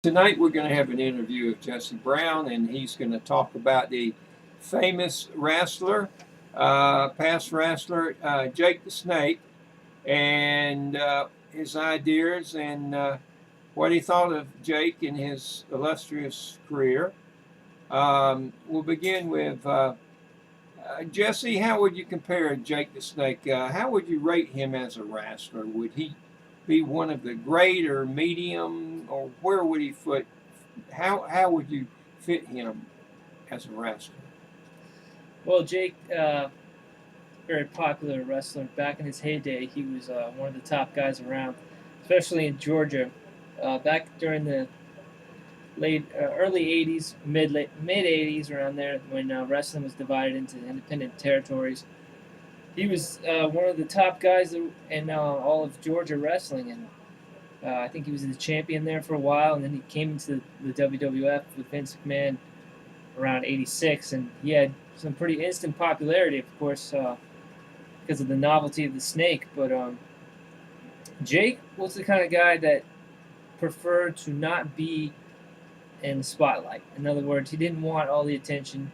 Tonight we're going to have an interview with Jesse Brown, and he's going to talk about the famous wrestler, past wrestler, Jake the Snake, and his ideas and what he thought of Jake in his illustrious career. We'll begin with Jesse. How would you compare Jake the Snake? How would you rate him as a wrestler? Would he be one of the great or medium, or where would he fit? How would you fit him as a wrestler? Well, Jake, very popular wrestler. Back in his heyday, he was one of the top guys around, especially in Georgia. Back during the early '80s, mid 80s, around there, when wrestling was divided into independent territories, he was one of the top guys in all of Georgia wrestling, and I think he was the champion there for a while, and then he came into the WWF with Vince McMahon around '86, and he had some pretty instant popularity, of course, because of the novelty of the snake. But Jake was the kind of guy that preferred to not be in the spotlight. In other words, he didn't want all the attention.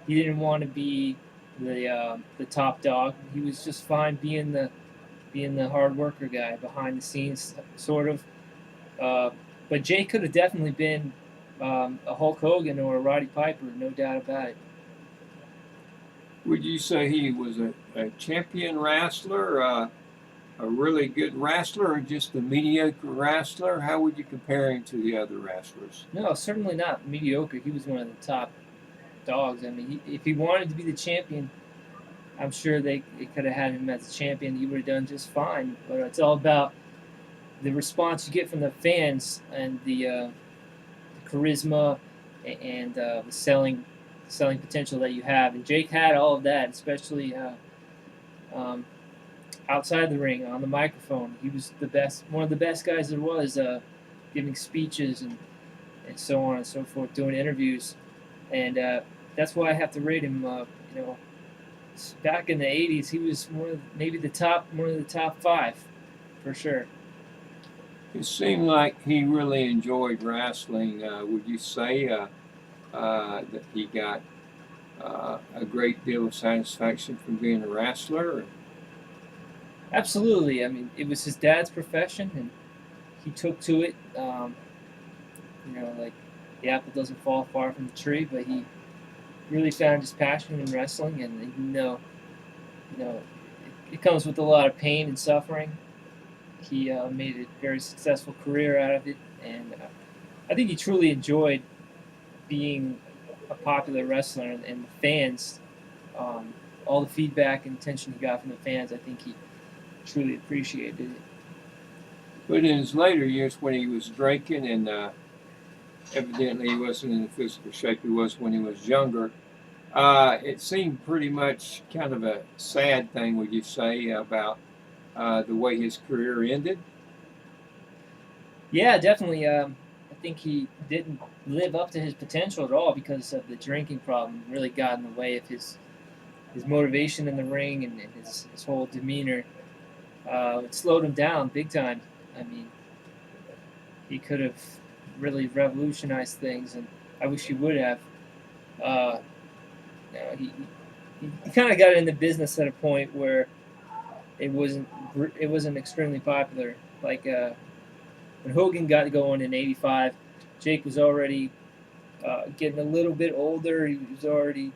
He didn't want to be the top dog. He was just fine being the hard worker guy behind the scenes, sort of. But Jake could have definitely been a Hulk Hogan or a Roddy Piper, no doubt about it. Would you say he was a champion wrestler, a really good wrestler, or just a mediocre wrestler? How would you compare him to the other wrestlers? No, certainly not mediocre. He was one of the top dogs. I mean, if he wanted to be the champion, I'm sure they could have had him as a champion. He would have done just fine. But it's all about the response you get from the fans and the charisma and the selling potential that you have. And Jake had all of that, especially um, outside the ring on the microphone. He was the best, one of the best guys there was, giving speeches and so on and so forth, doing interviews, and that's why I have to rate him. Back in the '80s, he was one of the top five, for sure. It seemed like he really enjoyed wrestling. Would you say that he got a great deal of satisfaction from being a wrestler? Absolutely. I mean, it was his dad's profession, and he took to it. Like the apple doesn't fall far from the tree, but he really found his passion in wrestling, and it comes with a lot of pain and suffering. He made a very successful career out of it, and I think he truly enjoyed being a popular wrestler, and the fans, all the feedback and attention he got from the fans, I think he truly appreciated it. But in his later years, when he was drinking and evidently he wasn't in the physical shape he was when he was younger, it seemed pretty much kind of a sad thing, would you say, about the way his career ended? Yeah, definitely. I think he didn't live up to his potential at all because of the drinking problem. Really got in the way of his motivation in the ring and his whole demeanor. It slowed him down big time. I mean, he could have really revolutionized things, and I wish he would have. Uh, he kind of got in the business at a point where it wasn't extremely popular. Like when Hogan got going in '85, Jake was already getting a little bit older. He was already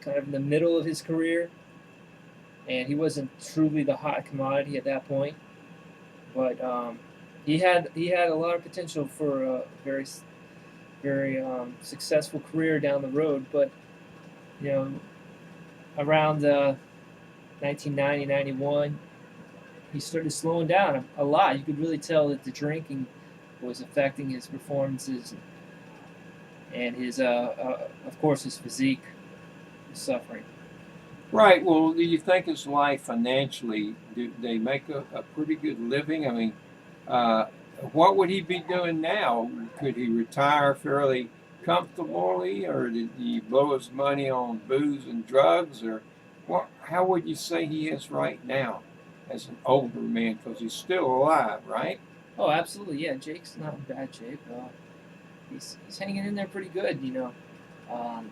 kind of in the middle of his career, and he wasn't truly the hot commodity at that point. But he had a lot of potential for a very successful career down the road. But you know, around 1990, 91, he started slowing down a lot. You could really tell that the drinking was affecting his performances and his, of course, his physique was suffering. Right. Well, do you think his life financially, do they make a pretty good living? I mean, uh, what would he be doing now? Could he retire fairly comfortably, or did he blow his money on booze and drugs, or what? How would you say he is right now as an older man? Because he's still alive, right? Oh, absolutely. Yeah, Jake's not in bad shape. He's hanging in there pretty good. Um,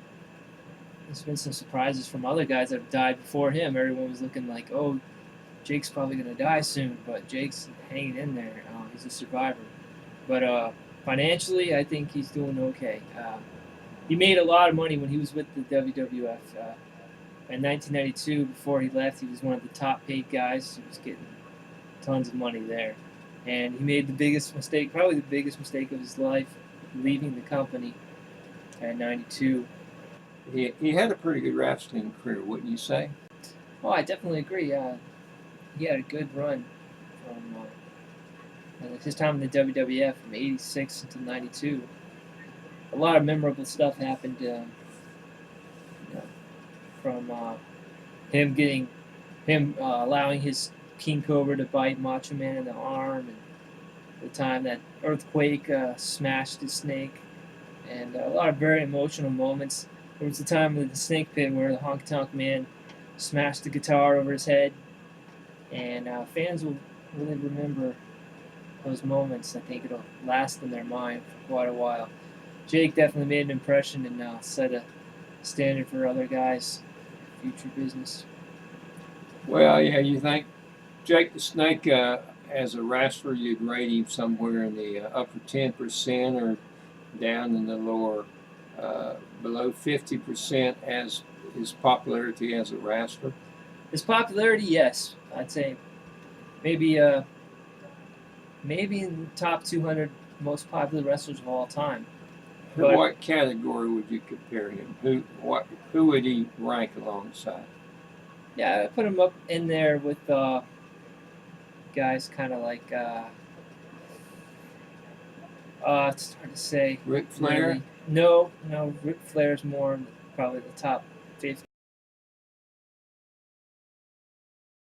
there's been some surprises from other guys that have died before him. Everyone was looking like, oh, Jake's probably gonna die soon, but Jake's hanging in there. He's a survivor. But financially, I think he's doing okay. He made a lot of money when he was with the WWF. In 1992, before he left, he was one of the top paid guys. He was getting tons of money there. And he made the biggest mistake, probably the biggest mistake of his life, leaving the company at 92. He had a pretty good wrestling career, wouldn't you say? Oh, I definitely agree. He had a good run from his time in the WWF from 86 until 92. A lot of memorable stuff happened from him allowing his King Cobra to bite Macho Man in the arm, and the time that Earthquake smashed the snake, and a lot of very emotional moments. There was the time of the snake pit where the Honky Tonk Man smashed the guitar over his head, and fans will really remember those moments. I think it'll last in their mind for quite a while. Jake definitely made an impression and set a standard for other guys' future business. Well, yeah, you think Jake the Snake, as a wrestler, you'd rate him somewhere in the upper 10% or down in the lower, below 50% as his popularity as a wrestler. His popularity, yes, I'd say maybe maybe in the top 200 most popular wrestlers of all time. But What category would you compare him? Who would he rank alongside? yeah, I put him up in there with guys kind of like it's hard to say. Ric Flair? Really. No, Ric Flair's more in probably the top 50.